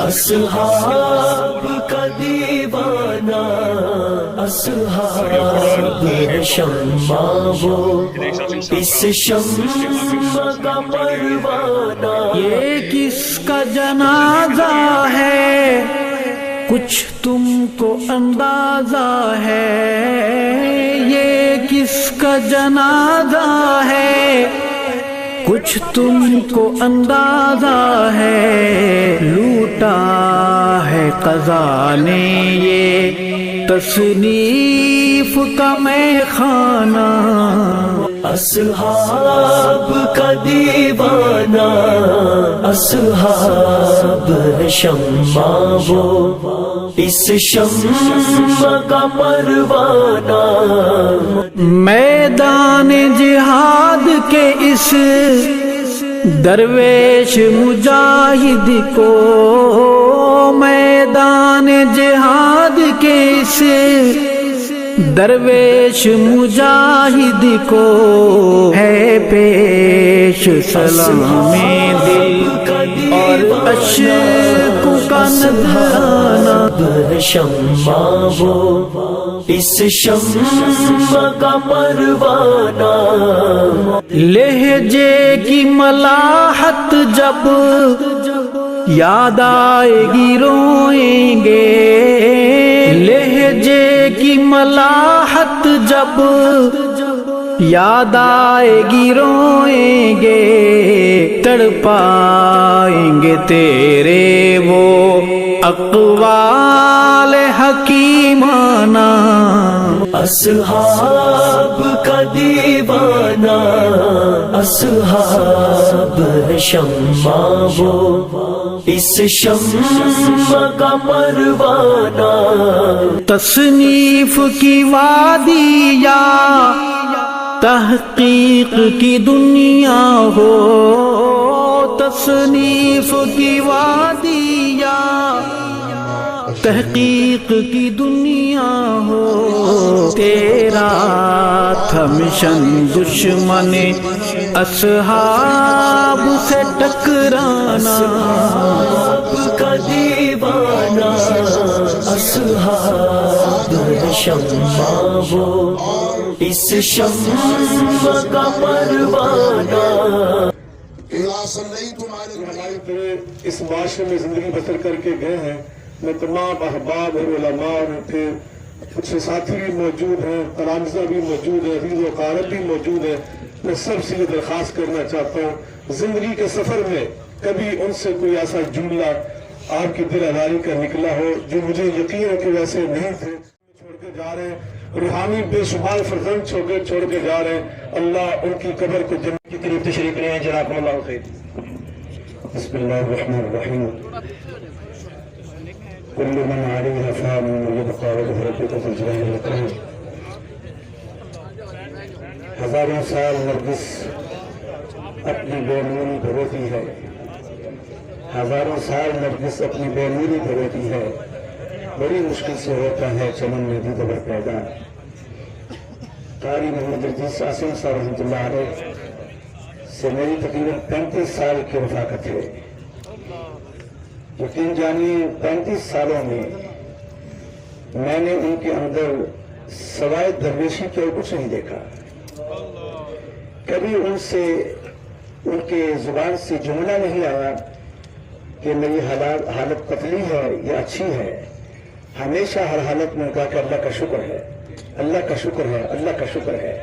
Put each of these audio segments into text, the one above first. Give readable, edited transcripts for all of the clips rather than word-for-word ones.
اصحاب کا دیوانہ اصحاب شمع وہ اس شمع کا پروانہ. یہ کس کا جنازہ ہے کچھ تم کو اندازہ ہے، یہ کس کا جنازہ ہے کچھ تم کو اندازہ ہے. لوٹا ہے قضا نے یہ تصنیف کا میخانہ. اصحاب کا دیوانہ اصحاب شمع وہ اس شمع کا پروانہ. میدان جہاد کے اس درویش مجاہد کو، میدان جہاد کے اس درویش مجاہد کو ہے پیش سلامی دل اور اشک کا نذرانہ. شمع وہ اس شمع کا پروانہ. لہجے کی ملاحت جب یاد آئے گی روئیں گے، لہجے کی ملاحت جب یاد آئے گی روئیں گے. تڑپائیں گے تیرے وہ اقوال حکیمانہ. اصحاب کا دیوانہ اصحاب شمع وہ اس شمع کا پروانہ. تصنیف کی وادی یا تحقیق کی دنیا ہو، تصنیف کی وادی یا تحقیق کی دنیا ہو. تیرا تھا مشن دشمن اصحاب سے ٹکرانا. اصحاب کا دیوانہ اصحاب شمع وہ اس شمع کا پروانہ. ہمارے پورے اس معاشرے میں زندگی بسر کر کے گئے ہیں. میں تمام احباب اور علماء اور پھر کچھ ساتھی بھی موجود ہیں، تلامذہ بھی موجود ہیں، عزیز و اقارب بھی موجود ہیں. میں سب سے یہ درخواست کرنا چاہتا ہوں، زندگی کے سفر میں کبھی ان سے کوئی ایسا جملہ آپ کی دل آزاری کا نکلا ہو جو مجھے یقین ہے کہ ویسے نہیں تھے، چھوڑ کے جا رہے ہیں. روحانی بے شمار فرزند چھوڑ کے جا رہے ہیں. اللہ ان کی قبر کو جنت کی قریب تشریف لے ہیں. جزاکم اللہ خیر. بسم اللہ الرحمن الرحیم. كل من عليها فان ويبقى وجه ربك ذو الجلال والإكرام. ہزاروں سال نرگس اپنی بے نوری پہ روتی ہے، ہزاروں سال نرگس اپنی بے نوری پہ روتی ہے. بڑی مشکل سے ہوتا ہے چمن میں دیدہ بر پیدا. قاری محمد العزیز عاصم صاحب رحمۃ اللہ علیہ سے میری تقریباً 35 سال کی رفاقت ہے. یقین جانیے 35 سالوں میں میں نے ان کے اندر سوائے درویشی کے اور کچھ نہیں دیکھا. کبھی ان کے زبان سے جملہ نہیں آیا کہ میری حالت پتلی ہے یا اچھی ہے. ہمیشہ ہر حالت میں کہا کہ اللہ کا شکر ہے، اللہ کا شکر ہے، اللہ کا شکر ہے.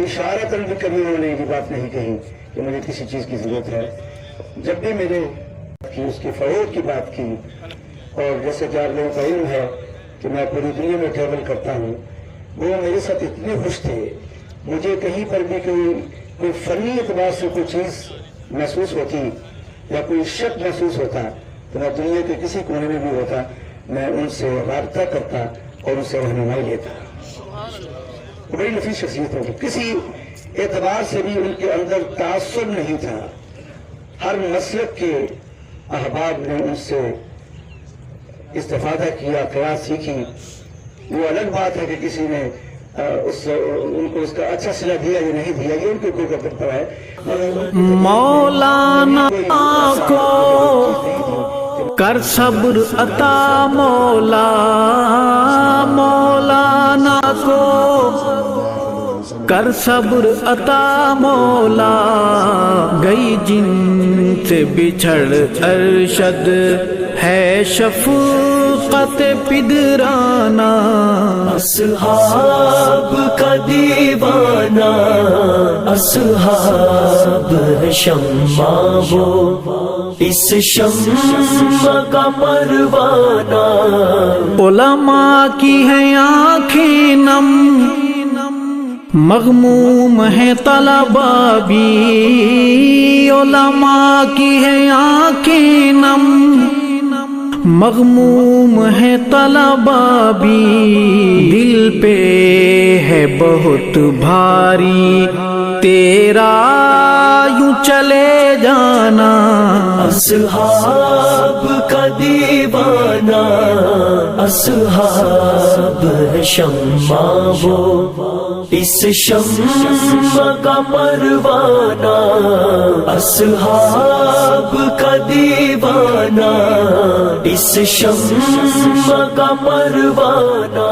اشارتاً بھی کبھی انہوں نے یہ بات نہیں کہی کہ مجھے کسی چیز کی ضرورت ہے. جب بھی میرے کی اس کے فروغ کی بات کی، اور جیسے کہ آپ لوگوں کا علم ہے کہ میں پوری دنیا میں ٹریول کرتا ہوں، وہ میرے ساتھ اتنے خوش تھے. مجھے کہیں پر بھی کوئی فنی اعتبار سے کوئی چیز محسوس ہوتی یا کوئی شک محسوس ہوتا تو میں دنیا کے کسی کونے میں بھی ہوتا، میں ان سے رابطہ کرتا اور ان سے رہنمائی لیتا. بڑی نفیس شخصیت ہوگی، کسی اعتبار سے بھی ان کے اندر تعصب نہیں تھا. ہر مسلک کے احباب نے ان سے استفادہ کیا، قرآن سیکھی. وہ الگ بات ہے کہ کسی نے ان کو اس کا اچھا صلہ دیا یا نہیں دیا یہ ان کے اوپر کرتا ہے. مولانا کو کر صبر عطا مولا، مولانا کو کر صبر عطا مولا، گئی جن سے بچھڑ ارشد ہے شفقت پدرانہ. اصحاب کا دیوانہ، اصحاب شمع وہ اس شمع کا پروانہ. علماء کی ہیں آنکھیں نم، مغموم ہے طلبا بھی. علماء کی ہیں آنکھیں نم، مغموم ہے طلبا بھی. دل پہ ہے بہت بھاری تیرا یوں چلے جانا. اصحاب کا دیوانہ، اصحاب شمع وہ اس شمع کا پروانہ. اصحاب کا دیوانہ، اس شمع کا پروانہ.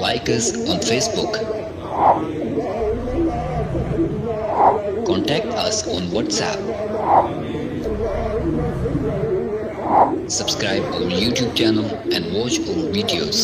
Like us on Facebook. Contact us on WhatsApp. Subscribe our YouTube channel and watch our videos.